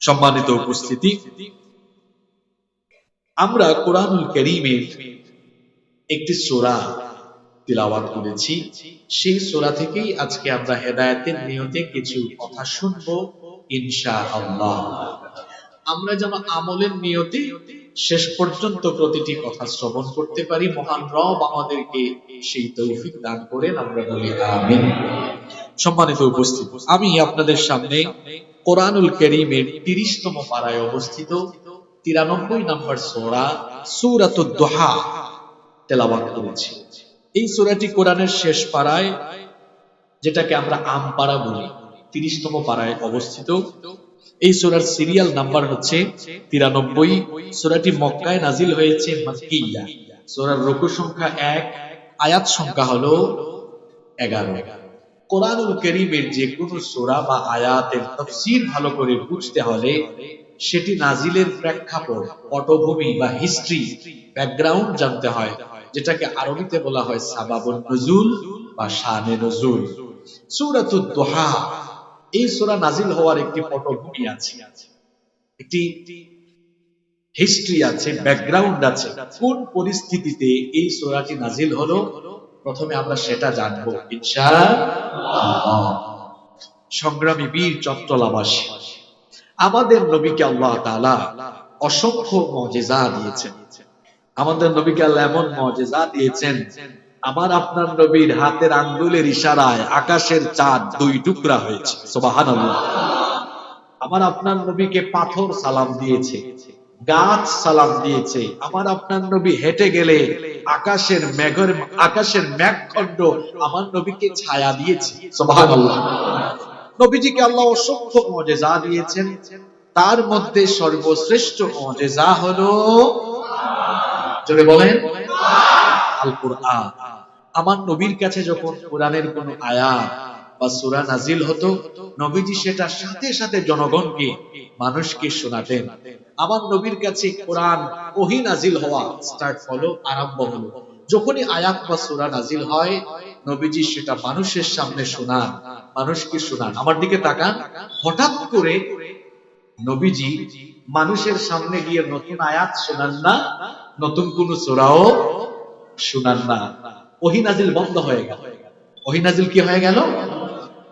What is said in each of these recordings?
সম্মানিত উপস্থিতি, আমরা কোরআনুল কারীমের একটি সূরা তিলাওয়াত করেছি। সেই সূরা থেকেই আজকে আমরা হেদায়েতের নিয়তে কিছু কথা শুনবো ইনশাআল্লাহ। আমরা যেন আমলের নিয়তে শেষ পর্যন্ত প্রতিটি কথা শ্রবণ করতে পারি। মহান রব আমাদেরকে সেই তৌফিক দান করেন, আমরা বলি আমিন। সম্মানিত উপস্থিতি, আমি আপনাদের সামনে কোরআনুল কারীমের 30তম পারায় অবস্থিত 93 নম্বর সূরা সূরাতুদ দুহা তেলাওয়াত করেছি। এই সূরাটি কোরআনের শেষ পারায়, যেটাকে আমরা আম পারা বলি, 30তম পারায় অবস্থিত। এই সূরার সিরিয়াল নাম্বার হচ্ছে 93। সূরাটি মক্কায় নাজিল হয়েছে, মাক্কিয়া। সূরার রুকু সংখ্যা 1, আয়াত সংখ্যা হলো 11। কোরআনুল কারীমের যে কোনো সূরা বা আয়াতের তাফসীর ভালো করে বুঝতে হলে সেটি নাজিলের প্রেক্ষাপট, পটভূমি বা হিস্ট্রি, ব্যাকগ্রাউন্ড জানতে হয়, যেটাকে আরবিতে বলা হয় সাবাবুন নুজুল বা শানে নুজুল। সূরাতুদ দুহা, এই সূরা নাজিল হওয়ার একটি পটভূমি আছে, একটি হিস্ট্রি আছে, ব্যাকগ্রাউন্ড আছে। কোন পরিস্থিতিতে এই সূরাটি নাজিল হলো, প্রথমে আমরা সেটা জানবো ইনশাআল্লাহ। সংগ্রামী বীর চট্টলাবাসী, আমাদের নবীকে আল্লাহ তাআলা অসংখ্য মুজিজা দিয়েছেন। আমাদের নবীকে আল্লাহ এমন মুজিজা দিয়েছেন, আমার আপনার নবীর হাতের আঙ্গুলের ইশারায় আকাশের চাঁদ 2 টুকরা হয়েছে। সুবহানাল্লাহ। আমার আপনার নবীকে পাথর সালাম দিয়েছে, গাছ সালাম দিয়েছে। আমার আপনার নবী হেঁটে গেলে আকাশের মেঘখণ্ড আমার নবীকে ছায়া দিয়েছে। সুবহানাল্লাহ। নবীজিকে আল্লাহ অসংখ্য মুজিজা দিয়েছেন, তার মধ্যে সর্বশ্রেষ্ঠ মুজিজা হলো, জোরে বলেন, আল কুরআন। আমার নবীর কাছে যখন কোরআনের কোন আয়াত বা সূরা নাজিল হতো, নবীজি সেটা সাথে সাথে জনগণকে, মানুষকে শোনাতেন। আমার নবীর কাছে কোরআন ওহী নাজিল হওয়া স্টার্ট হলো, আরম্ভ হলো। যখনই আয়াত বা সূরা নাজিল হয়, নবীজি সেটা মানুষের সামনে শোনান, মানুষকে শোনান। আমার দিকে তাকান, হঠাৎ করে নবীজি মানুষের সামনে গিয়ে নতুন আয়াত শোনান না, নতুন কোন সূরাও শোনান না। ওহী নাজিল বন্ধ হয়ে গেল। ওহী নাজিল কি হয়ে গেল?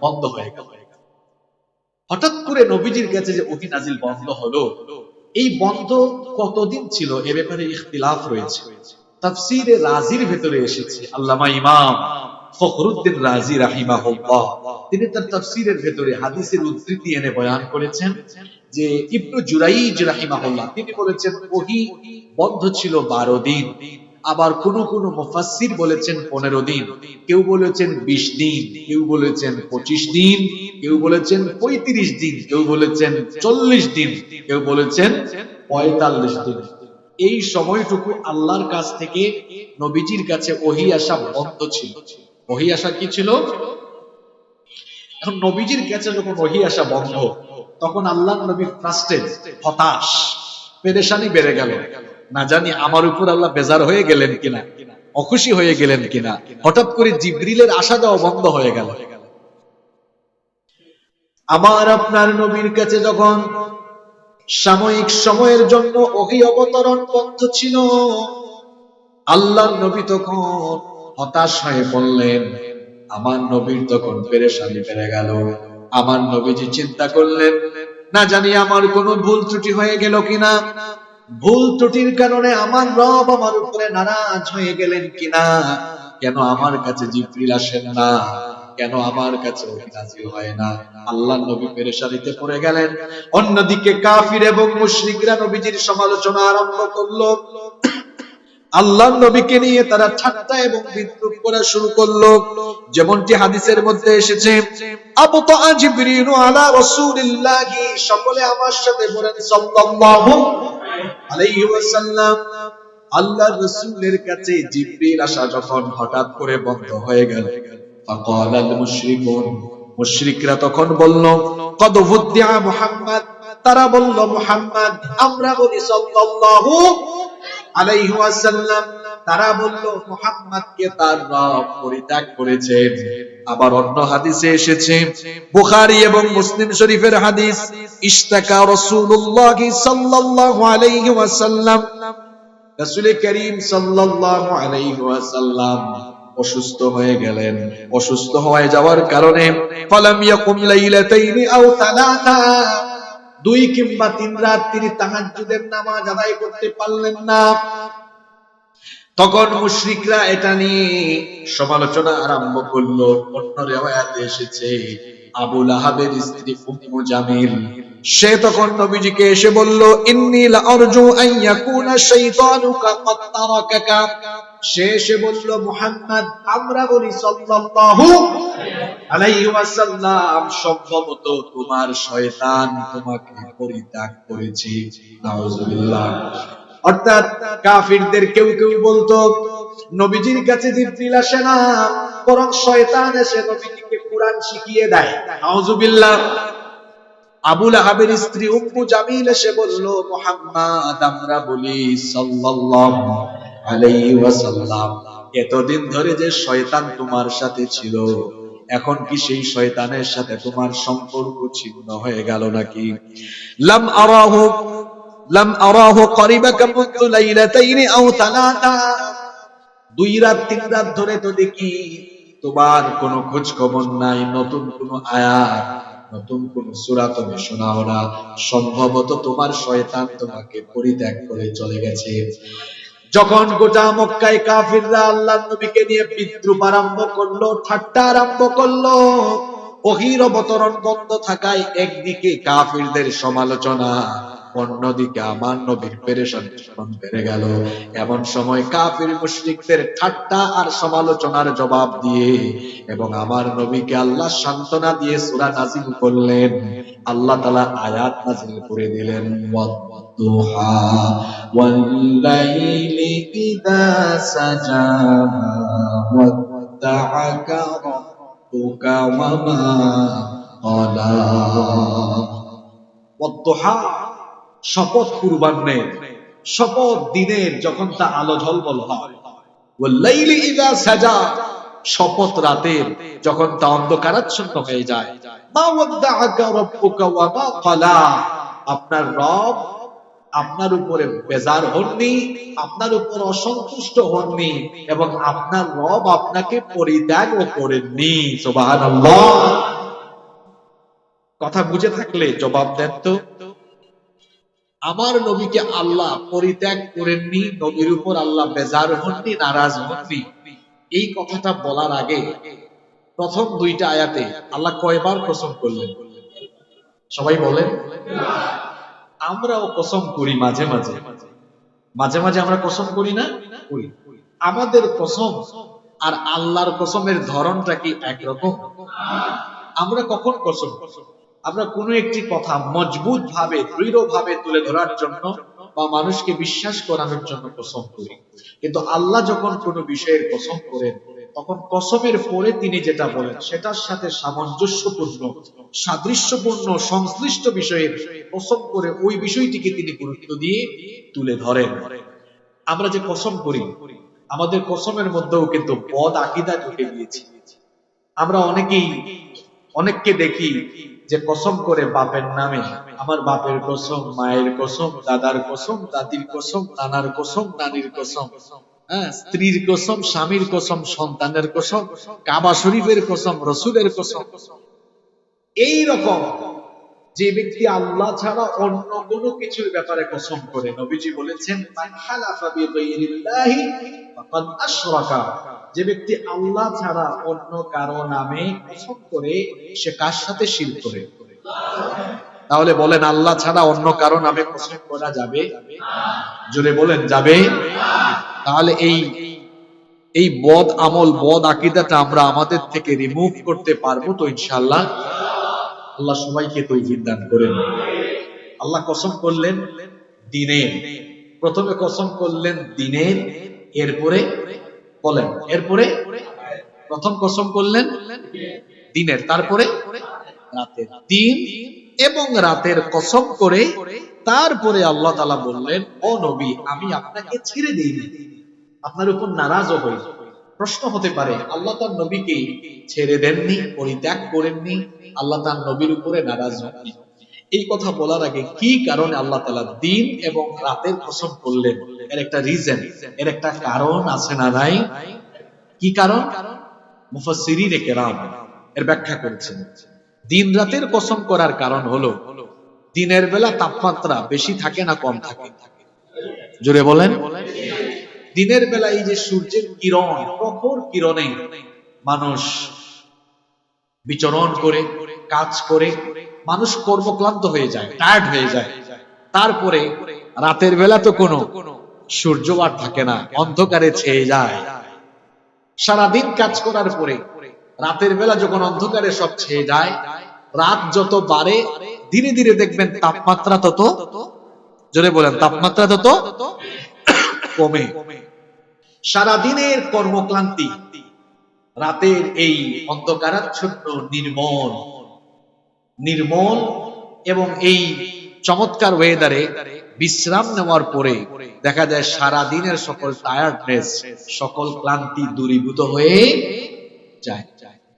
বন্ধ হয়ে গেল। হঠাৎ করে নবীজির কাছে যে ওহী নাজিল বন্ধ হলো, এই বন্ধ কতদিন ছিল এ ব্যাপারে ইখতিলাফ রয়েছে। তাফসীরে রাজির ভেতরে এসেছে, আল্লামা ইমাম ফখরুদ্দিন রাজি রাহিমাহুল্লাহ তিনি তার তাফসীরের ভেতরে হাদিসের উদ্ধৃতি এনে বয়ান করেছেন যে ইবনু জুরাইজ রাহিমাহুল্লাহ তিনি বলেছেন ওহী বন্ধ ছিল 12 দিন। আবার কোন কোন মুফাসসির বলেছেন 15 দিন, কেউ বলেছেন 20 দিন, কেউ বলেছেন 25 দিন, কেউ বলেছেন 35 দিন, কেউ বলেছেন 40 দিন, কেউ বলেছেন 45 দিন। এই সময়টুকু আল্লাহর কাছ থেকে নবীজির কাছে ওহী আসা বন্ধ ছিল। ওহী আসা কি ছিল? এখন নবীজির কাছে যখন ওহী আসা বন্ধ, তখন আল্লাহর নবী ফ্রাস্ট্রেটেড, হতাশ, পেরেশানি বেড়ে গেল। না জানি আমার উপর আল্লাহ বেজার হয়ে গেলেন কিনা, অখুশি হয়ে গেলেন কিনা। হঠাৎ করে জিবরিলের আসা যাওয়া বন্ধ হয়ে গেল। আমার আপনার নবীর কাছে যখন সাময়িক সময়ের জন্য ওহী অবতরণ বন্ধ ছিল, আল্লাহর নবী তখন হতাশ হয়ে পড়লেন। আমার নবীর তখন পেরেশানি বেড়ে গেল। আমার নবীজি চিন্তা করলেন, না জানি আমার কোনো ভুল ত্রুটি হয়ে গেল কিনা, ভুল ত্রুটির কারণে আমার রব আমার উপরে নারাজ হয়ে গেলেন কিনা, কেন আমার কাছে জিবরিল আসেন না, কেন আমার কাছে ওহী নাজিল হয় না। আল্লাহর নবী পেরেশানিতে পড়ে গেলেন। অন্যদিকে কাফির এবং মুশরিকরা নবীজির সমালোচনা আরম্ভ করলো। আল্লাহর নবীকে নিয়ে তারা ঠাট্টা এবং বিদ্রূপ করা শুরু করলো। যেমনটি হাদিসের মধ্যে এসেছে, আবতা জিবরিলু আলা রাসূলিল্লাহি, সকলে আমার সাথে বলেন সাল্লাল্লাহু আলাইহি ওয়াসাল্লাম। আল্লাহর রাসূলের কাছে জিবরিল আসা যখন হঠাৎ করে বন্ধ হয়ে গেল, ফাকালাল মুশরিকুন, মুশরিকরা তখন বলল, কদ ফুদ্দিআ মুহাম্মদ, তারা বলল মুহাম্মদ, আমরা বলি সাল্লাল্লাহু আলাইহি ওয়াসাল্লাম, তারা বলল মুহাম্মদকে তার রব পরিত্যাগ করেছেন। আবার অন্য হাদিসে এসেছে, বুখারী এবং মুসলিম শরীফের হাদিস, ইশতাকা রাসূলুল্লাহ সাল্লাল্লাহু আলাইহি ওয়াসাল্লাম, রাসূল করিম সাল্লাল্লাহু আলাইহি ওয়াসাল্লাম অসুস্থ হয়ে গেলেন। অসুস্থ হয়ে যাওয়ার কারণে ফালাম ইয়াকুম লাইলাতাইনি আও তালাতা, 2 কিংবা 3 রাত তিনি তাহাজ্জুদের নামাজ আদায় করতে পারলেন না। তখন মুশরিকরা এটা নিয়ে সমালোচনা আরম্ভ করলো। অন্য রিওয়ায়াতে এসেছে আবু লাহাবের স্ত্রী উম্মু জামিল, সে তখন নবীজিকে এসে বলল, ইন্নী লা আরজু আন ইয়াকুনা শাইতানুকা ক্বাদ তারাকাকা। সে এসে বলল, মুহাম্মদ, আমরা বলি সাল্লাল্লাহু আলাইহি ওয়াসাল্লাম, সম্ভবত তোমার শয়তান তোমাকে পরিত্যাগ করেছে। নাউজুবিল্লাহ। অর্থাৎ কাফিরদের কেউ কেউ বলতো নবীজির কাছে জিবরিল আসে না, বরং শয়তান এসে নবীজিকে কুরআন শিখিয়ে দেয়। নাউজুবিল্লাহ। আবু লাহাবের স্ত্রী উম্মু জামিল এসে বলল, মুহাম্মদ, আমরা বলি সাল্লাল্লাহু আলাইহি ওয়াসাল্লাম, এতদিন ধরে যে শয়তান তোমার সাথে ছিল, এখন কি সেই শয়তানের সাথে তোমার সম্পর্ক ছিন্ন হয়ে গেল নাকি? লাম আরাহু করিবাকা মুনযু লাইলাতাইনি আও তালাতা, 2 রাত 3 রাত ধরে তো দেখি তোমার কোনো খোঁজ খবর নাই, নতুন কোনো আয়াত, নতুন কোন সূরা তুমি শোনাও না। সম্ভবত তোমার শয়তান তোমাকে পরিত্যাগ করে চলে গেছে। যখন গোটা মক্কায় কাফিররা আল্লাহর নবীকে নিয়ে বিদ্রূপ আরম্ভ করলো, ঠাট্টা আরম্ভ করলো, ওহীর অবতরণ বন্ধ থাকায় একদিকে কাফিরদের সমালোচনা, অন্যদিকে আমার নবীর পেরেশানি বেড়ে গেল। এমন সময় কাফির মুশরিকদের ঠাট্টা আর সমালোচনার জবাব দিয়ে এবং আমার নবীকে আল্লাহ সান্ত্বনা দিয়ে সূরা নাযিল করলেন। আল্লাহ তাআলা আয়াত নাযিল করে দিলেন, ওয়াদ-দুহা ওয়াল-লাইলি ইযা সাজা ওয়াদ্দাআকা রাব্বুকা ওয়া মা ক্বালা। ওয়াদ-দুহা, শপথ কুরবানের, শপথ দিনের যখন তা আলো ঝলমল হয়, ওয়াল-লাইলি ইযা সাজা, শপথ রাতের যখন তা অন্ধকারাচ্ছন্ন হয়ে যায়, মা ওয়াদ্দাআকা রাব্বুকা ওয়া মা ক্বালা, আপনার রব আপনার উপরে বেজার হননি, আপনার উপর অসন্তুষ্ট হননি, এবং আপনার রব আপনাকে পরিত্যাগও করেননি। সুবহানাল্লাহ। কথা বুঝে থাকলে জবাব দেন তো, আমার নবীকে আল্লাহ পরিত্যাগ করেননি, নবীর উপর আল্লাহ বেজার হননি, নারাজ হননি, এই কথাটা বলার আগে প্রথম 2টা আয়াতে আল্লাহ কয়বার কসম করলেন? সবাই বলেন। আমরাও কসম করি মাঝে মাঝে, মাঝে মাঝে আমরা কসম করি না? করি। আমাদের কসম আর আল্লাহর কসমের ধরনটা কি একরকম? আমরা কখন কসম, আমরা কোনো একটি কথা মজবুত ভাবে, দৃঢ় ভাবে তুলে ধরার জন্য বা মানুষকে বিশ্বাস করানোর জন্য কসম করি। কিন্তু আল্লাহ যখন কোনো বিষয়ের কসম করেন, তখন কসমের পরে তিনি যেটা বলেন সেটার সাথে সামঞ্জস্যপূর্ণ, সাদৃশ্যপূর্ণ, সংশ্লিষ্ট বিষয়ের কসম করে ওই বিষয়টিকে তিনি গুরুত্ব দিয়ে তুলে ধরেন। আমরা যে কসম করি, আমাদের কসমের মধ্যেও কিন্তু বদ আকীদা ঢুকে গিয়েছে। আমরা অনেককে দেখি যে কসম করে বাপের নামে, আমার বাপের কসম, মায়ের কসম, দাদার কসম, দাদির কসম, নানার কসম, নানির কসম, স্ত্রীর কসম, স্বামীর কসম, সন্তানের কসম, কাবা শরীফের কসম, রাসূলের কসম। এই রকম যে ব্যক্তি আল্লাহ ছাড়া অন্য কোনো কিছুর ব্যাপারে কসম করে, নবীজি বলেছেন, মান হালাফা বিগাইরিল্লাহি ফাকাদ আশরাকা, যে ব্যক্তি আল্লাহ ছাড়া অন্য কারো নামে কসম করে সে কার সাথে শিরক করে। তাহলে বলেন, আল্লাহ ছাড়া অন্য কারো নামে কসম করা যাবে? জোরে বলেন, যাবে? তাহলে এই বদ আমল, বদ আকীদাটা আমরা আমাদের থেকে রিমুভ করতে পারবো তো ইনশাআল্লাহ? আল্লাহ সবাইকে তৌফিক দান করেন। আল্লাহ কসম করলেন দিনের, প্রথমে কসম করলেন দিনের, এরপরে বলেন, এরপরে প্রথম কসম করলেন দিনের, তারপরে রাতের। দিন এবং রাতের কসম করে তারপরে আল্লাহ তাআলা বললেন, ও নবী, আমি আপনাকে ছেড়ে দেইনি, আপনার উপর নারাজও হই। প্রশ্ন হতে পারে, আল্লাহ তার নবীকে ছেড়ে দেননি, পরিত্যাগ করেননি, আল্লাহ তার নবীর উপরে নারাজ হননি। এই কথা বলার আগে কি কারণে আল্লাহ তাআলা দিন এবং রাতের কসম করলেন, এর একটা রিজন, এর একটা কারণ আছে না নাই? কি কারণ? মুফাসসিরিনে কেরাম এর ব্যাখ্যা করেছেন। দিন রাতের কসম করার কারণ হলো, দিনের বেলা তাপমাত্রা বেশি থাকে না কম থাকে? জোরে বলেন। দিনের বেলা এই যে সূর্যের কিরণ, প্রখর কিরণে মানুষ বিচরণ করে, কাজ করে, মানুষ কর্মক্লান্ত হয়ে যায়, টায়ার্ড হয়ে যায়। তারপরে রাতের বেলা তো কোনো সূর্য আর থাকে না, অন্ধকারে ছেয়ে যায়। সারাদিন কাজ করার পরে রাতের বেলা যখন অন্ধকারে সব ছেয়ে যায়, রাত যত বাড়ে ধীরে ধীরে দেখবেন তাপমাত্রা তত, জোরে বলেন, তাপমাত্রা তত কমে। সারাদিনের কর্মক্লান্তি রাতের এই অন্ধকারাচ্ছন্ন নির্মল এবং এই চমৎকার ওয়েদারে বিশ্রাম নেওয়ার পরে দেখা যায় সারা দিনের সকল টায়ার্ডনেস, সকল ক্লান্তি দূরীভূত হয়ে যায়।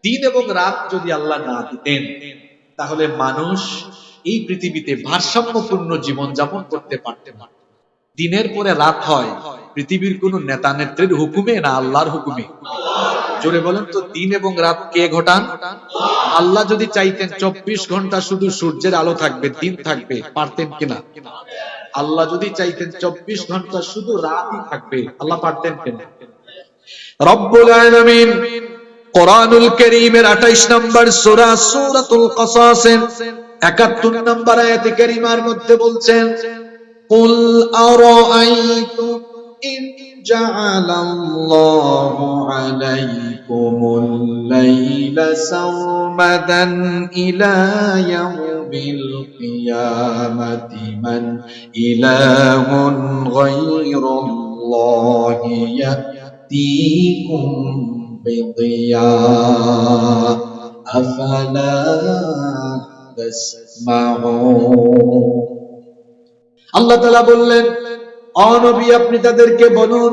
দিন এবং রাত যদি আল্লাহ না দিতেন, তাহলে মানুষ এই পৃথিবীতে ভারসাম্যপূর্ণ জীবন যাপন করতে পারতেন না। দিনের পরে রাত হয় পৃথিবীর কোন নেতা নেত্রীর হুকুমে না আল্লাহর হুকুমে? জোরে বলেন তো, দিন এবং রাত কে ঘটান? আল্লাহ যদি চাইতেন 24 ঘন্টা শুধু সূর্যের আলো থাকবে, দিন থাকবে, পারতেন কিনা? আল্লাহ যদি চাইতেন 24 ঘন্টা শুধু রাতই থাকবে, আল্লাহ পারতেন কিনা? রব্বুল আলামিন কোরআনুল কারীমের 28 নম্বর সূরা সূরাতুল কাসাসের 71 নম্বর আয়াতে কারীমার মধ্যে বলছেন, কুল আরাআইতুম ইন জাআলাল্লাহু আলাইকুমুল লাইলা সাওমাদান ইলা ইয়াউমিল কিয়ামাতি মান ইলাহুন গায়রুল্লাহি ইয়াতিকুম বিদিয়া আফালা তাসমাউন। আল্লাহ তাআলা বললেন, ও নবী আপনি তাদেরকে বলুন,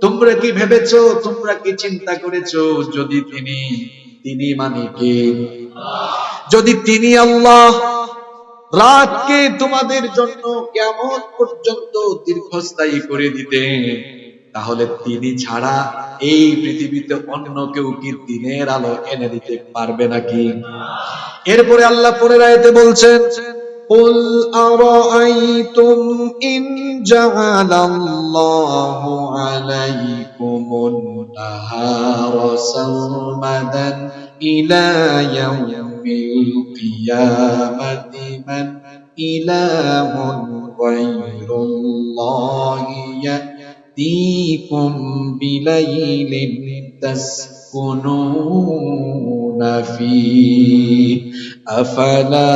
তোমরা কি ভেবেছো, তোমরা কি চিন্তা করেছো, যদি তিনি মানে কে? যদি তিনি আল্লাহ রাতকে তোমাদের জন্য কিয়ামত পর্যন্ত দীর্ঘস্থায়ী করে দিতেন, তাহলে তিনি ছাড়া এই পৃথিবীতে অন্য কেউ কি দিনের আলো এনে দিতে পারবে নাকি? এরপরে আল্লাহ পরের আয়াতে বলছেন, قل أرأيتم إن جعل الله عليكم النهار سرمدا إلى يوم القيامة من إله غير الله يأتيكم بليل تسكنون فيه أفلا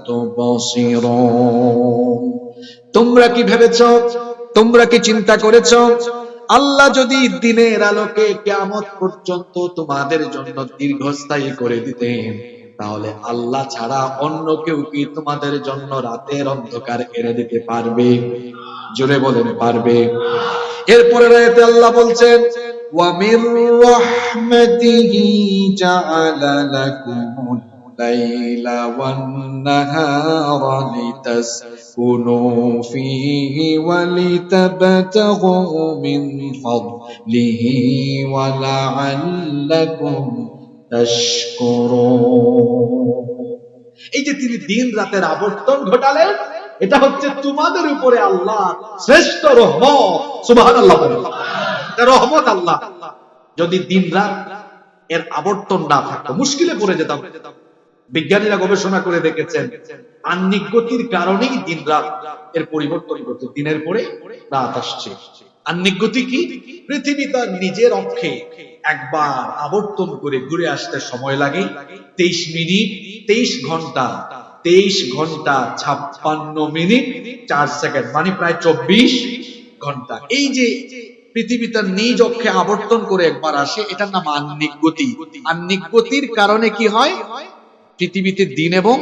تبصرون। তোমরা কি ভেবেছো, তোমরা কি চিন্তা করেছো, আল্লাহ যদি দিনের আলোকে কিয়ামত পর্যন্ত তোমাদের জন্য দীর্ঘস্থায়ী করে দিতেন, তাহলে আল্লাহ ছাড়া অন্য কেউ কি তোমাদের জন্য রাতের অন্ধকার এনে দিতে পারবে? জোরে বলেন, পারবে? এরপরে আয়াতে আল্লাহ বলছেন, ওয়া মির রাহমাতিহি জাআলা লাকুমুল লাইলা ওয়ান নাহারা লিতাসকুনু ফীহি ওয়া লিতাবতাগু মিন ফাদলিহি ওয়া লাআল্লাকুম তাশকুরুন। এই যে তিনি দিন রাতের আবর্তন ঘটালেন, এটা হচ্ছে তোমাদের উপরে আল্লাহ শ্রেষ্ঠ রহমত। সুবহানাল্লাহ বলেন, এটা রহমত আল্লাহ। যদি দিন রাত এর আবর্তন না থাকতো মুশকিলে পড়ে যেতাম। বিজ্ঞানীরা গবেষণা করে দেখেছেন, আহ্নিক গতির কারণেই দিন রাত এর পরিবর্তন করতে, দিনের পরে রাত আসছে। আহ্নিক গতি কি? পৃথিবী তার নিজের অক্ষে একবার আবর্তন করে ঘুরে আসতে সময় লাগে 23 মিনিট 23 ঘন্টা 56 মিনিট 4 সেকেন্ড, মানে প্রায় 24 ঘন্টা। এই যে পৃথিবী তার নিজ অক্ষে আবর্তন করে একবার আসে, এটার নাম আহ্নিক গতি। আহ্নিক গতির কারণে কি হয়? পৃথিবীতে দিন এবং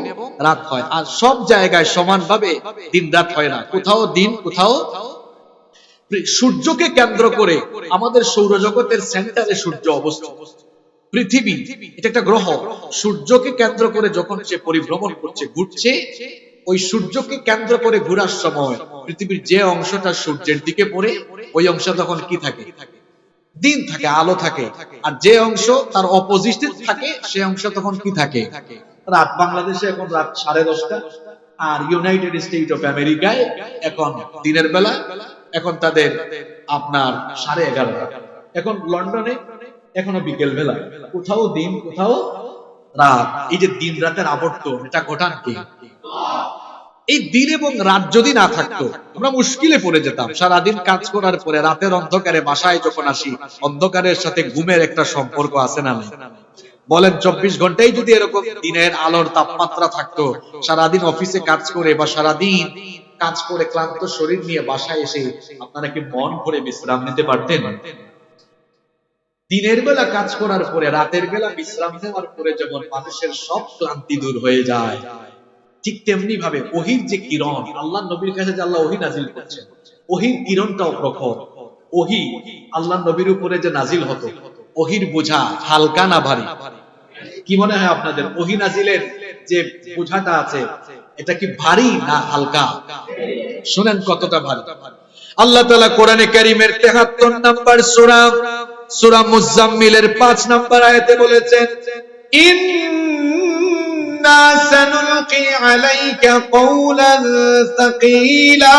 রাত হয়। আর সব জায়গায় সমানভাবে দিন রাত হয় না, কোথাও দিন কোথাও সূর্যকে কেন্দ্র করে আমাদের সৌরজগতের সেন্টারে সূর্য অবস্থিত। পৃথিবী এটা একটা গ্রহ, সূর্যকে কেন্দ্র করে যখন সে পরিভ্রমণ করছে, ঘুরছে, ওই সূর্যকে কেন্দ্র করে ঘোরার সময় পৃথিবীর যে অংশটা সূর্যের দিকে পড়ে, ওই অংশ তখন কি থাকে? দিন থাকে, আলো থাকে। আর যে অংশ তার অপোজিটে থাকে, সে অংশ তখন কি থাকে? রাত। বাংলাদেশে এখন রাত 10:30, আর ইউনাইটেড স্টেট অফ আমেরিকায় এখন দিনের বেলা, এখন তাদের আপনার 11:30। এখন লন্ডনে এখনো বিকেল বেলা, কোথাও দিন কোথাও রাত। এই যে দিন রাতের আবর্তন, এটা ঘটান কে? এই দিন এবং রাত যদি না থাকতো আমরা মুশকিলে পড়ে যেতাম। সারাদিন কাজ করার পরে রাতের অন্ধকারে বাসায় যখন আসি, অন্ধকারের সাথে ঘুমের একটা সম্পর্ক আছে না? বলেন 24 ঘন্টাই যদি এরকম দিনের আলোর তাপমাত্রা থাকতো, সারাদিন অফিসে কাজ করে বা সারাদিন কাজ করে ক্লান্ত শরীর নিয়ে বাসায় এসে আপনারা কি মন ভরে বিশ্রাম নিতে পারতেন? দিনের বেলা কাজ করার পরে রাতের বেলা বিশ্রাম নেওয়ার পরে যেমন মানুষের সব ক্লান্তি দূর হয়ে যায়, ঠিক তেমনি ভাবে ওহীর যে কিরণ, আল্লাহ নবীর কাছে যে আল্লাহ ওহী নাজিল করছেন, ওহীর কিরণটাও প্রখর। ওহী আল্লাহ নবীর উপরে যে নাজিল হতো, ওহীর বোঝা হালকা না ভারী? কি মনে হয় আপনাদের ওহী নাজিলের যে বোঝাটা আছে, এটা কি ভারী না হালকা? শুনেন কতটা ভারী। আল্লাহ তাআলা কোরআনে কারীমের 73 নম্বর সূরা, সূরা মুজাম্মিলের 5 নম্বর আয়াতে বলেছেন, ইন্না সানুলকি আলাইকা কওলান সাকিলা,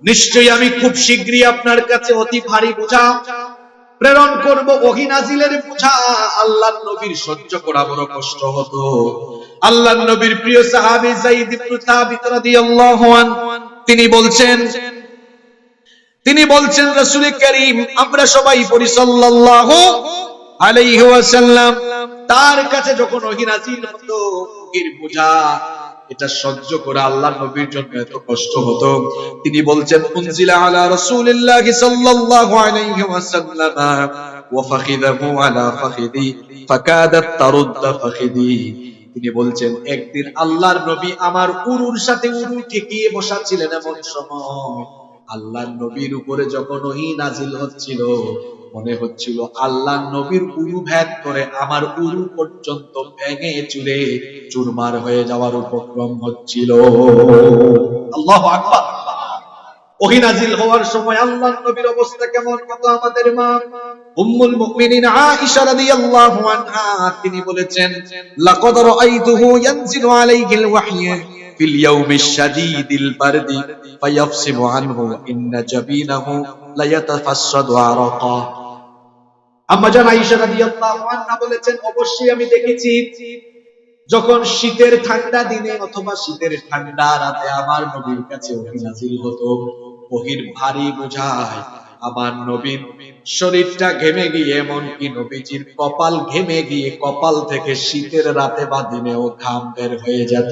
নিশ্চয়ই আমি খুব শীঘ্রই আপনার কাছে অতি ভারী বোঝা প্রেরণ করব। ওহী নাজিলের বোঝা আল্লাহর নবীর সহ্য করা বড় কষ্ট হতো। আল্লাহর নবীর প্রিয় সাহাবী যায়েদ ইবনে সাবিত রাদিয়াল্লাহু আনহু তিনি বলছেন রাসূল করিম, আমরা সবাই পড়ি সাল্লাল্লাহু আলাইহি ওয়াসাল্লাম, তার কাছে যখন ওহী নাজিল হতো, ওহীর বোঝা এটা সহ্য করা আল্লাহর নবীর জন্য এত কষ্ট হতো। তিনি বলছেন, উনজিলা আলা রাসূলিল্লাহি সাল্লাল্লাহু আলাইহি ওয়াসাল্লাম ওয়া ফাখিদাহু আলা ফাখিদি ফাকাদাত তারুদ্দা ফাখিদি। তিনি বলছেন, একদিন আল্লাহর নবী আমার উরুর সাথে উরু ঠেকিয়ে বসা ছিলেন। এমন সময় আল্লাহর নবীর উপরে যখন ওহী নাজিল হচ্ছিল, মনে হচ্ছিল আল্লাহর নবীর উরু ভেদ করে আমার উরু পর্যন্ত ভেঙে চুরে চুরমার হয়ে যাওয়ার উপক্রম হচ্ছিল। আল্লাহু আকবার। ওহী নাজিল হওয়ার সময় আল্লাহর নবীর অবস্থা কেমন কত আমাদের মা উম্মুল মুমিনিন আয়েশা রাদিয়াল্লাহু আনহা তিনি বলেছেন, লাকাদ রাআইতুহু ইয়ানজিলু আলাইহিল ওয়াহয়ু ফিল ইয়াউমিশ শাদীদিল বারদি ফায়াফসিমু আনহু ইন্না জাবিনাহু লা ইয়াতাফাসসাদু আরাকা। আম্মা জান আয়েশা রাদিয়াল্লাহু আনহা বলেছেন, অবশ্যই আমি দেখেছি যখন শীতের ঠান্ডা দিনে অথবা শীতের ঠান্ডা রাতে আমার নবীর কাছে ওহী নাজিল হতো, ওহীর ভারী বোঝায় আমার নবীর শরীরটা ঘেমে গিয়ে, এমনকি নবীজির কপাল ঘেমে গিয়ে কপাল থেকে শীতের রাতে বা দিনেও ঘাম বের হয়ে যেত।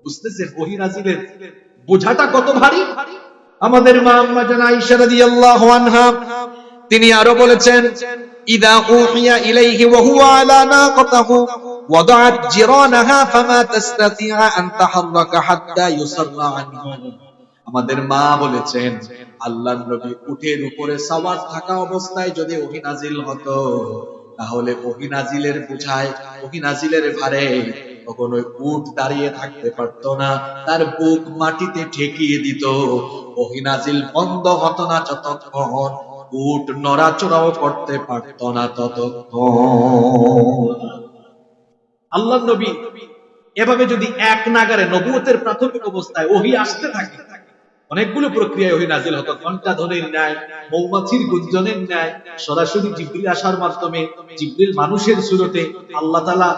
বুঝতেছেন ওহী নাজিলের বোঝাটা কত ভারী? আমাদের মা আম্মা জান আয়েশা রাদিয়াল্লাহু আনহা তিনি আরো বলেছেন, ইদা উহিয়া ইলাইহি ওয়া হুয়া আলা নাকাতিহি ওয়াদাআত জিরানাহা ফামা তাসতাতি'আ আন তাহাররাকা হাত্তা ইউসাররা আনহু। আমাদের মা বলেছেন, আল্লাহর নবী উটের উপরে সাওয়ার থাকা অবস্থায় যদি ওহী নাজিল হতো, তাহলে ওহী নাজিলের বোঝায়, ওহী নাজিলের ভারে তখন ওই উট দাঁড়িয়ে থাকতে পারতো না, তার বুক মাটিতে ঠেকিয়ে দিত। ওহী নাজিল বন্ধ হতো না যতক্ষণ, উট নড়াচড়াও করতে পারত না ততক্ষণ। আল্লাহর নবী এভাবে যদি এক নাগারে নবুয়তের প্রাথমিক অবস্থায় ওহী আসতে থাকে, অনেকগুলো প্রক্রিয়ায় ওহী নাজিল হতো, ঘন্টা ধ্বনির ন্যায়, মৌমাছির গুঞ্জনের ন্যায়, সরাসরি জিবরিল আসার মাধ্যমে, জিবরিল মানুষের সুরতে, আল্লাহ তাআলা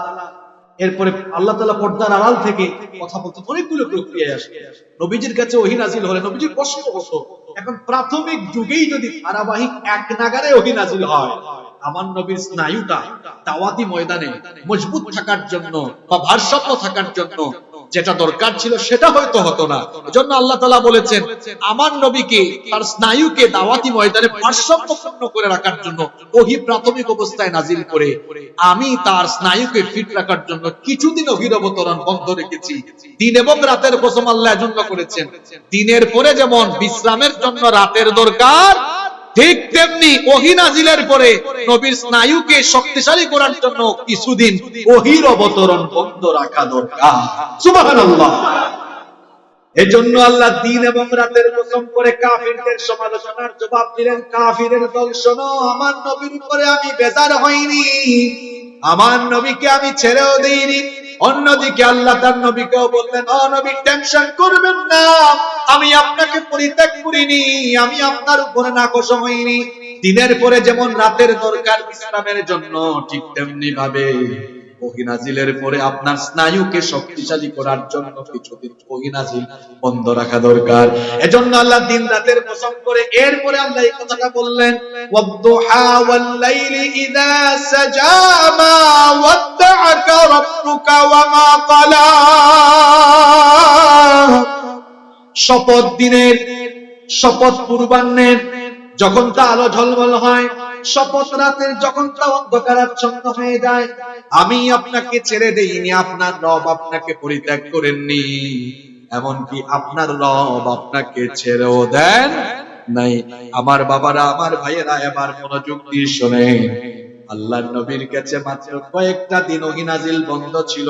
এরপরে আল্লাহ তাআলা পর্দার আড়াল থেকে কথা বলতে, অনেকগুলো প্রক্রিয়ায় আসে। নবীজির কাছে ওহী নাজিল হলে নবীজির কষ্ট হতো। এখন প্রাথমিক যুগেই যদি ধারাবাহিক এক নাগারে ওহী নাজিল হয়, আমার নবীর স্নায়ুটা দাওয়াতি ময়দানে মজবুত থাকার জন্য বা ভারসাম্য থাকার জন্য যেটা দরকার ছিল সেটা হয়তো হতো না। এজন্য আল্লাহ তাআলা বলেছেন আমার নবীকে তার স্নায়ুকে দাওয়াতি ময়দানে ভারসাম্যপূর্ণ করে রাখার জন্য ওহী প্রাথমিক অবস্থায় নাজিল করে আমি তার স্নায়ুকে ফিট রাখার জন্য কিছুদিন ওহীর অবতরণ বন্ধ রেখেছি। দিন এবং রাতের কসম আল্লাহ এজন্য করেছেন, দিনের পরে যেমন বিশ্রামের জন্য রাতের দরকার, ঠিক তেমনি ওহী নাজিলের পরে নবীর স্নায়ুকে শক্তিশালী করার জন্য কিছুদিন ওহীর অবতরণ বন্ধ রাখা দরকার। সুবহানাল্লাহ। এজন্য আল্লাহ দিন এবং রাতের কসম করে কাফিরদের সমালোচনার জবাব দিলেন, কাফিরের দল শোনো, আমার নবীর উপরে আমি বেজার হইনি, আমার নবীকে আমি ছেড়েও দেইনি। অন্যদিকে আল্লাহ তার নবীকেও বললেন, ও নবী টেনশন করবেন না, আমি আপনাকে পরিত্যাগ করিনি, আমি আপনার উপরে নাকশ হইনি। দিনের পরে যেমন রাতের দরকার বিশ্রামের জন্য, ঠিক তেমনি ভাবে ওহী নাজিলের পরে আপনার স্নায়ুকে শক্তিশালী করার জন্য কিছুদিন ওহী নাজিল বন্ধ রাখা দরকার। এজন্য আল্লাহ দিন রাতের কসম করে এরপরে আল্লাহ এই কথাটা বললেন, ওয়াদ-দুহা ওয়াল-লাইলি ইযা সাজা মা ওয়াদ্দা'আকা রাব্বুকা ওয়া মা ক্বালা। শপথ দিনের, শপথ পূর্বাহ্নের যখন তা আলো ঝলমল হয়, শপথ রাতের যখন তা অন্ধকারাচ্ছন্ন হয়ে যায়, আমি আপনাকে ছেড়ে দেইনি, আপনার রব আপনাকে পরিত্যাগ করেননি, এমনকি আপনার রব আপনাকে ছেড়েও দেন নাই। আমার বাবারা, আমার ভাইয়েরা, এবার মনোযোগ দিয়ে শোনেন, আল্লাহর নবীর কাছে মাত্র কয়েকটা দিন ওহী নাজিল বন্ধ ছিল,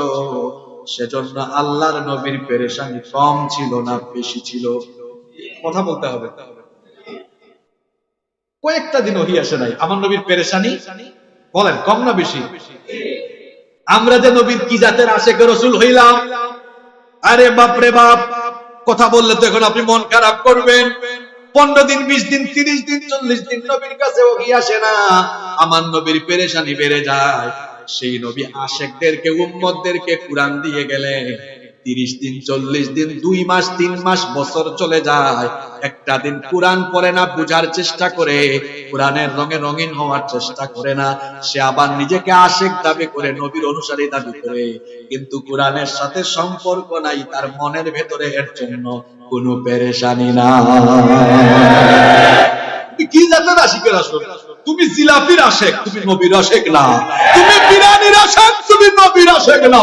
সেজন্য আল্লাহর নবীর পেরেশানি কম ছিল না বেশি ছিল? কথা বলতে হবে। কয়েকটা দিন ওহী আসে নাই, আমার নবীর পেরেশানি বলেন কম না বেশি? আমরা যে নবীর কি জাতের আশেক রাসূল হইলাম, আরে বাপ রে বাপ, কথা বললে তো এখন আপনি মন খারাপ করবেন। 15 দিন 20 দিন 30 দিন 40 দিন নবীর কাছে ওহী আসে না, আমার নবীর পেরেশানি বেড়ে যায়। সেই নবী আশেকদেরকে, উম্মতদেরকে কুরআন দিয়ে গেলেন, 30 দিন 40 দিন 2 মাস 3 মাস বছর চলে যায়, একটা দিন কুরআন পড়ে না, বুঝার চেষ্টা করে, কুরআনের রঙে রঙিন হওয়ার চেষ্টা করে না। সে আবার নিজেকে আশেক দাবি করে, নবীর অনুসারী দাবি করে, কিন্তু কুরআনের সাথে সম্পর্ক নাই, তার মনের ভেতরে এর জন্য কোনো পেরেশানি না। কি জাতের আশিকের আসল? তুমি জিলাপির আশেক, তুমি নবীর আশেক না। তুমি বিরানির আশেক, তুমি নবীর আশেক না।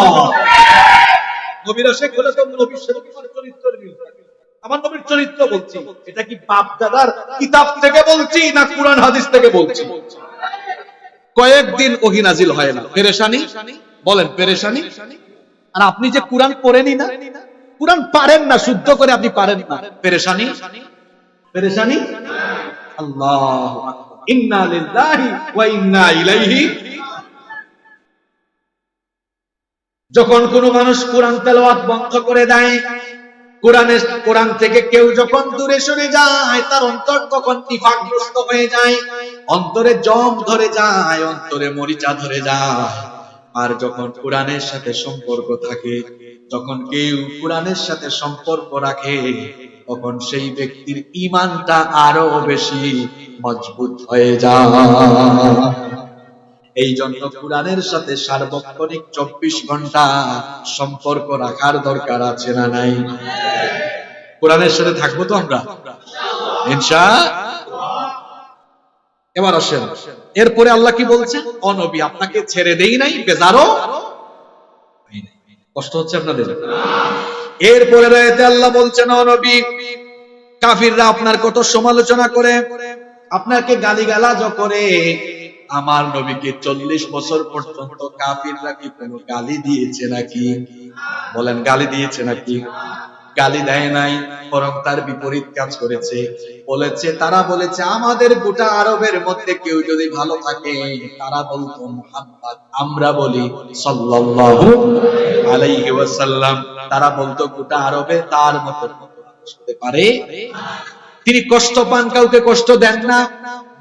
নবীর আশেক হলে তো নবীর সাথে তোমার চরিত্রের মিল থাকে। আমার নবীর চরিত্র বলছি, এটা কি বাপ দাদার কিতাব থেকে বলছি না কুরআন হাদিস থেকে বলছি? কয়েকদিন ওহী নাজিল হয় না, পেরেশানি বলেন, পেরেশানি। আর আপনি যে কুরআন পড়েনি না, কুরআন পারেন না শুদ্ধ করে, আপনি পারেন না, পেরেশানি পেরেশানি। আল্লাহু আকবার, ইন্না লিল্লাহি ওয়া ইন্না ইলাইহি। যখন কোন মানুষ কোরআন তেলাওয়াত বন্ধ করে দেয়, কোরআন থেকে কেউ যখন দূরে সরে যায়, তার অন্তর তখন নিফাকগ্রস্ত হয়ে যায়, অন্তরে জম ধরে যায়, অন্তরে মরিচা ধরে যায়। আর যখন কোরআনের সাথে সম্পর্ক থাকে, যখন কেউ কোরআনের সাথে সম্পর্ক রাখে, তখন সেই ব্যক্তির ঈমানটা আরো বেশি মজবুত হয়ে যায়। এই জন্য কোরআনের সাথে সার্বক্ষণিক 24 ঘন্টা সম্পর্ক রাখার দরকার আছে না নাই? কোরআনের সাথে থাকবো তো আমরা ইনশাআল্লাহ। এবার আসেন, এরপরে আল্লাহ কি বলছেন? ও নবী, আপনাকে ছেড়ে দেই নাই, বেজারও কষ্ট হচ্ছে আপনাদের? এরপরে আয়াতে আল্লাহ বলছেন, ও নবী, কাফিররা আপনার কত সমালোচনা করে, আপনাকে গালিগালাজ করে, আমার নবীকে 40 বছর পর্যন্ত কাফিররা কি কোনো গালি দিয়েছে নাকি? বলেন, গালি দিয়েছে নাকি? গালি দেয় নাই, বরং তার বিপরীত কাজ করেছে। বলেছে, তারা বলেছে আমাদের গোটা আরবের মধ্যে কেউ যদি ভালো থাকে, তারা বলতো মুহাম্মদ, আমরা বলি সাল্লাল্লাহু আলাইহি ওয়াসাল্লাম, তারা বলতো গোটা আরবে তার মতো হতে পারে। তিনি কষ্ট পান, কাউকে কষ্ট দেন না,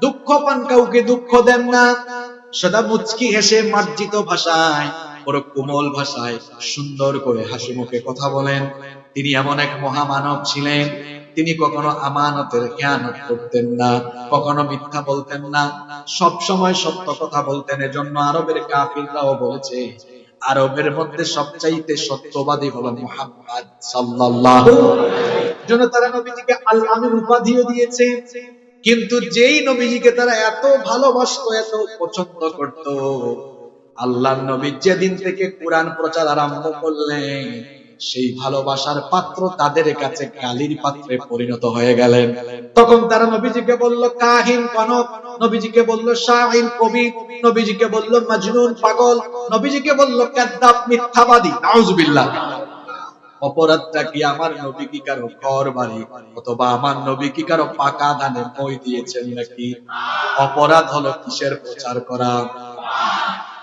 দুঃখ পান, কাউকে দুঃখ দেন না, সদা মুচকি হেসে মার্জিত ভাষায়, বড় কোমল ভাষায় সুন্দর করে হাসি মুখে কথা বলেন। তিনি এমন এক মহামানব ছিলেন, তিনি কখনো আমানতের খেয়ানত করতেন না, কখনো মিথ্যা বলতেন না, সব সময় সত্য কথা বলতেন। এজন্য আরবের কাফিররাও বলেছে, আরবের মধ্যে সবচাইতে সত্যবাদী হলো মুহাম্মদ সাল্লাল্লাহু আলাইহি জন্য তারা নবীজিকে আল আমিন উপাধিও দিয়েছে। কিন্তু যেই নবীজিকে তারা এত ভালোবাসতো, এত পছন্দ করত, আল্লাহর নবী যেদিন থেকে কোরআন প্রচার আরম্ভ করলেন, সেই ভালোবাসার পাত্র তাদের কাছে গালির পাত্রে পরিণত হয়ে গেলেন। তখন তারা নবীজিকে বলল কাহিন কনক, নবীজিকে বলল শাইর কবি, নবীজিকে বলল মাজনুন পাগল, নবীজিকে বলল কাযযাব মিথ্যাবাদী। নাউযুবিল্লাহ। অপরাধটা কি আমার নবী কি কারো ঘর বাড়ি অথবা আমার নবী কি কারো পাকা ধানে মই দিয়েছেন নাকি? অপরাধ হলো কিসের প্রচার করা?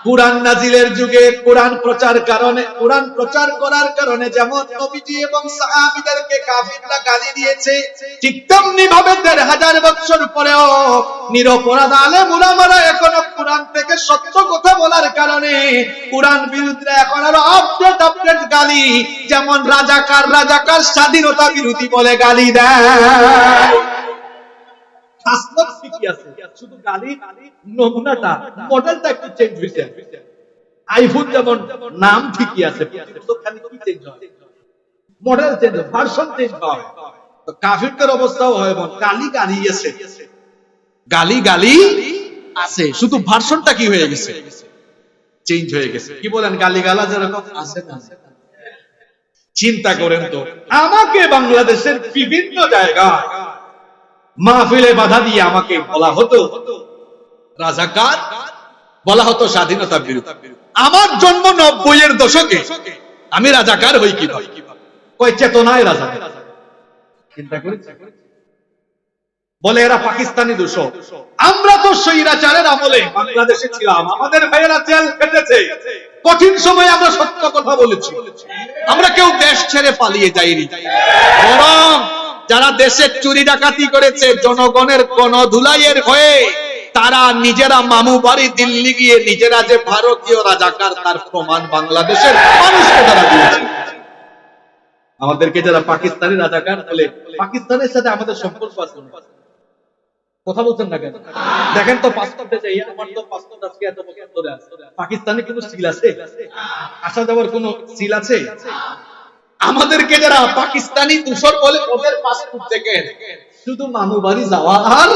কুরআন নাজিলের যুগে কোরআন প্রচার করার কারণে যেমন নবীজি এবং সাহাবীদেরকে কাফিররা গালি দিয়েছে, ঠিক তেমনি ভাবে ১৫০০ বছর পরেও নিরপরাধ আলেম উলামারা এখনো কোরআন থেকে সত্য কথা বলার কারণে কোরআন বিরোধীরা এখন আরো আপডেট গালি, যেমন রাজাকার স্বাধীনতা বিরোধী বলে গালি দেয়। আসল ঠিকই আছে, শুধু গালি নমুনাটা মডেলটা একটু চেঞ্জ হইছে। আইফোন যেমন নাম ঠিকই আছে, খালি কি চেঞ্জ হয়? মডেল চেঞ্জ, ভার্সন চেঞ্জ হয়। তো কাফিরদের অবস্থাও হয় এমন, গালি আছে, গালি আছে, শুধু ভার্সনটা কি হয়ে গেছে? চেঞ্জ হয়ে গেছে। কি বলেন? গালিগালাজ এরকম আছে না? চিন্তা করেন তো, আমাকে বাংলাদেশের বিভিন্ন জায়গায় মাহফিলে বাধা দিয়ে আমাকে বলা হতো রাজাকার, বলা হতো স্বাধীনতা বিরোধী। আমার জন্ম ৯০-এর দশকে, আমি রাজাকার হই কিভাবে? কয় চেতনায় রাজাকার। চিন্তা করেছে? বলে এরা পাকিস্তানি দূষক। আমরা তো স্বৈরাচারের আমলে বাংলাদেশে ছিলাম, আমাদের ভাইয়েরা জেল খেটেছে, কঠিন সময়ে আমরা সত্য কথা বলেছি। আমরা কেউ দেশ ছেড়ে পালিয়ে যাইনি, বরং যারা দেশে চুরি ডাকাতি করেছে জনগণের গণধুলাইয়ের হয়ে, তারা নিজেরা মামু বাড়ি দিল্লি গিয়ে নিজেরা যে ভারতীয় রাজাকার তার প্রমাণ বাংলাদেশের মানুষকে তারা দিয়েছে। আমাদেরকে যারা পাকিস্তানি রাজাকার বলে, পাকিস্তানের সাথে আমাদের সম্পর্ক আছে। কথা বলছেন না কেন? দেখেন তো পাসপোর্টে যাই, আমার তো পাসপোর্ট আজকে এত বছর ধরে আছে, পাকিস্তানে কোনো সিল আছে? আসা যাওয়ার কোনো সিল আছে? আমাদেরকে যারা পাকিস্তানি দূষর বলে, ওদের পাসপোর্ট থেকে শুধু মামু বাড়ি যাওয়ার।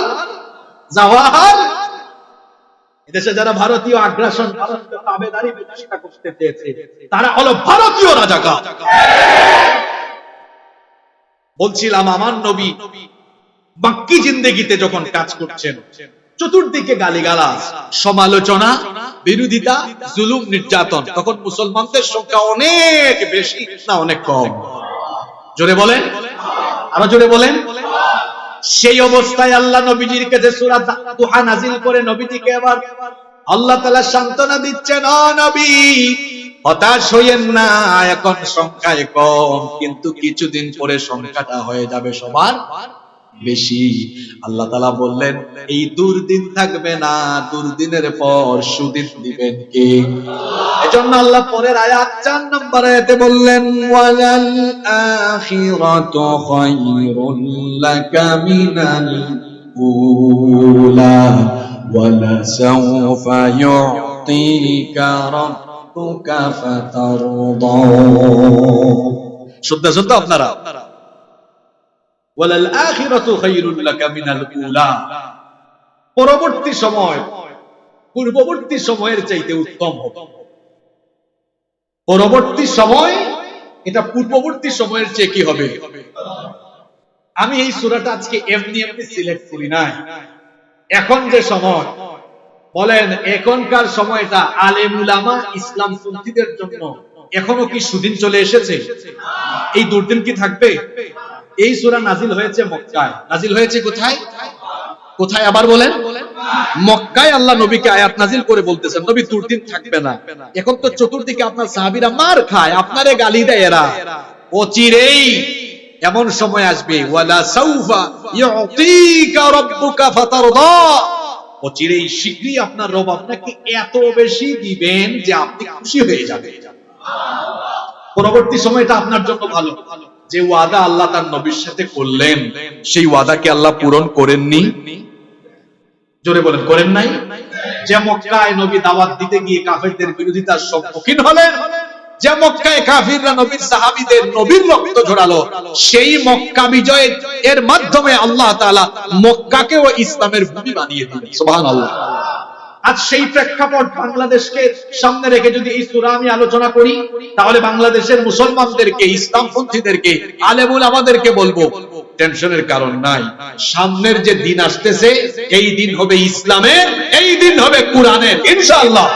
এদেশে যারা ভারতীয় আগ্রাসন, ভারতীয় তাবেদারি প্রতিষ্ঠা করতে চেয়েছে, তারা হলো ভারতীয় রাজাকার। বলছিলাম, আমার নবী বাকি জিন্দেগিতে যখন কাজ করছেন, চতুর্দিকে গালিগালাজ, সমালোচনা, বিরোধিতা, জুলুম, নির্যাতন, তখন মুসলমানদের সংখ্যা অনেক বেশি না অনেক কম? জোরে বলেন, আরো জোরে বলেন। সেই অবস্থায় আল্লাহ নবীজির কাছে সূরা দুহা নাযিল করে নবীজিকে এবার আল্লাহ তাআলা সান্ত্বনা দিচ্ছেন, ও নবী হতাশ হইয়েন না, এখন সংখ্যায় কম, কিন্তু কিছুদিন পরে সংখ্যাটা হয়ে যাবে সবার বেশি। আল্লাহ তাআলা বললেন, এই দুর্দিন থাকবে না, দুর্দিনের পর সুদিন দিবেন কে? এজন্য আল্লাহ পরের আয়াত ৪ নম্বর আয়াতে বললেন, ওয়ালাল আখিরাতু খায়রুল লাকা মিনাল উলা ওয়ালা সাওফা ইউতিকা রাব্বুকা ফাতারদা। শুদ্ধ আপনারা, ওয়ালাল আখিরাতু খায়রুল লাকা মিনাল উলা, পরবর্তী সময় পূর্ববর্তী সময়ের চাইতে উত্তম হবে। পরবর্তী সময় এটা পূর্ববর্তী সময়ের চেয়ে কি হবে? আমি এই সূরাটা আজকে এমনি সিলেক্ট করি নাই। এখন যে সময়, বলেন এখনকার সময়টা আলেম উলামা ইসলাম পন্থীদের জন্য এখনো কি সুদিন চলে এসেছে? এই দুর্দিন কি থাকবে? এই সূরা নাজিল হয়েছে মক্কায়। নাজিল হয়েছে কোথায়? কোথায় আবার বলেন? মক্কায় আল্লাহ নবীকে আয়াত নাজিল করে বলতেছেন, নবী দুর্দিন থাকবে না। এখন তো চতুর্দিকে আপনার সাহাবীরা মার খায়, আপনারে গালি দেয় এরা। অচিরেই এমন সময় আসবে, ওয়ালা সাউফা ইউতিকা রাব্বুকা ফাতারদা, অচিরেই শীঘ্রই আপনার রব আপনাকে এত বেশি দিবেন যে আপনি খুশি হয়ে যাবেন। পরবর্তী সময়টা আপনার জন্য ভালো। যে ওয়াদা আল্লাহ তার নবীর সাথে করলেন, সেই ওয়াদাকে আল্লাহ পূরণ করেননি? জোরে বলেন, করেন নাই? যে মক্কায় নবী দাওয়াত দিতে গিয়ে কাফেরদের বিরোধিতার সম্মুখীন হলেন, যে মক্কায় কাফিররা নবীর সাহাবীদের নবীর রক্ত ঝরালো, সেই মক্কা বিজয়ের এর মাধ্যমে আল্লাহ তাআলা মক্কাকেও ইসলামের ভূমি বানিয়ে দিলেন। সুবহানাল্লাহ। আজ সেই প্রেক্ষাপট বাংলাদেশকে সামনে রেখে যদি এই সূরা আমি আলোচনা করি, তাহলে বাংলাদেশের মুসলমানদেরকে, ইসলামপন্থীদেরকে, আলেমুল আমাদেরকে বলবো, টেনশনের কারণ নাই। সামনের যে দিন আসতেছে, এই দিন হবে ইসলামের, এই দিন হবে কোরআনের, ইনশাআল্লাহ।